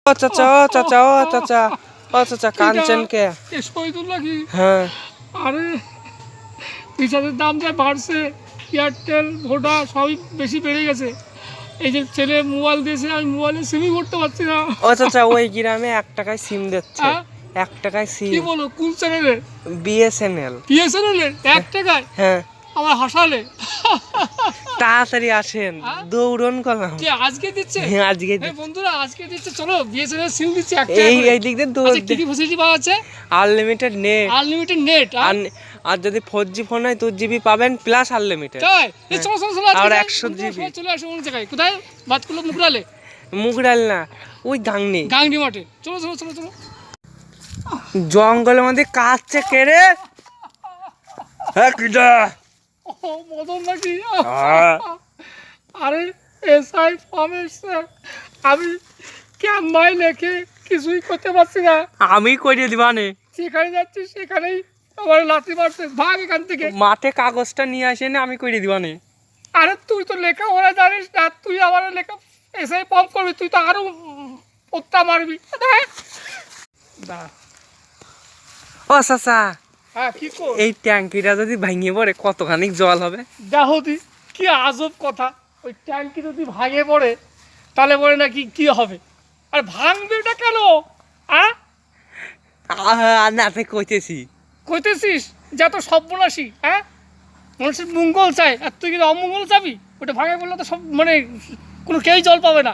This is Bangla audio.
ও চাচা ও চাচা ও চাচা ও চাচা কাঞ্চন কে শহীদুল্লাহ কি? হ্যাঁ আরে রিচার্জের দাম যা বাড়ছে, এয়ারটেল ভোডা সবই বেশি বেড়ে গেছে। এই যে ছেলে মোবাইল দিয়েছে, আমি মোবাইলে সিমই করতে পারছি না। ও চাচা ওই গ্রামে 1 টাকায় সিম দিচ্ছে। 1 টাকায় কি সিম। বলো, কোন চ্যানেলে? বিএসএনএল। বিএসএনএল 1 টাকায়? হ্যাঁ আমার হাসালে। তাড়াতাড়ি আসেন, দৌড়ন করলাম। কে আজকে দিচ্ছে? আজকে বন্ধুরা আজকে দিচ্ছে, চলো বিএসএনএল সিম দিচ্ছে 1 এই টাকা। এই দিক দিয়ে আচ্ছা, কি কি ফ্যাসিলিটি পাওয়া যাচ্ছে? Unlimited net. আনলিমিটেড নেট আর যদি 4G ফোন হয় 2GB পাবেন প্লাস আনলিমিটেড। তাই? এই চলো চলো চলো আর আজকে 100 GB চলে আসো অন্য জায়গায়। কোথায়? বাতকুলো মুকরালে? মুগডাল না, ওই গাংনি গাংডি মাঠে। চলো চলো চলো চলো। জঙ্গলের মধ্যে কাটছে কেড়ে। হ্যাঁ কিটা ও মদন নাকি? আরে এসআই ফর্মের স্যার, আমি ক্যাম্বাই লেখে কিছুই করতে পারছি না। আমি করিয়ে দিবানে। যেখানে যাচ্ছি সেখানেই আমার লাথি মারছে। ভাগ এখান থেকে। মাঠে কাগজটা নিয়ে আসে না, আমি করিয়ে দিবানে। আরে তুই তো লেখা ওরা জানিস না, তুই আমার লেখা এসআই ফর্ম করবি, তুই তো আরো পত্তা মারবি। ও চাচা, হ্যাঁ কি কর? এই ট্যাঙ্কিটা যদি ভেঙে পড়ে কতখানি জল হবে? দেখি কি আজব কথা, ওই ট্যাঙ্কি যদি ভাঙে পড়ে তাহলে পরে নাকি কি হবে? আর ভাঙবে এটা কেন? না তো কইতেছি। কইতেছিস যা তো সর্বনাশী। মানুষের মঙ্গল চাই, আর তুই কিন্তু অমঙ্গল চাবি। ওটা ভাঙে পড়লে তো সব মানে কোনো কেউই জল পাবে না।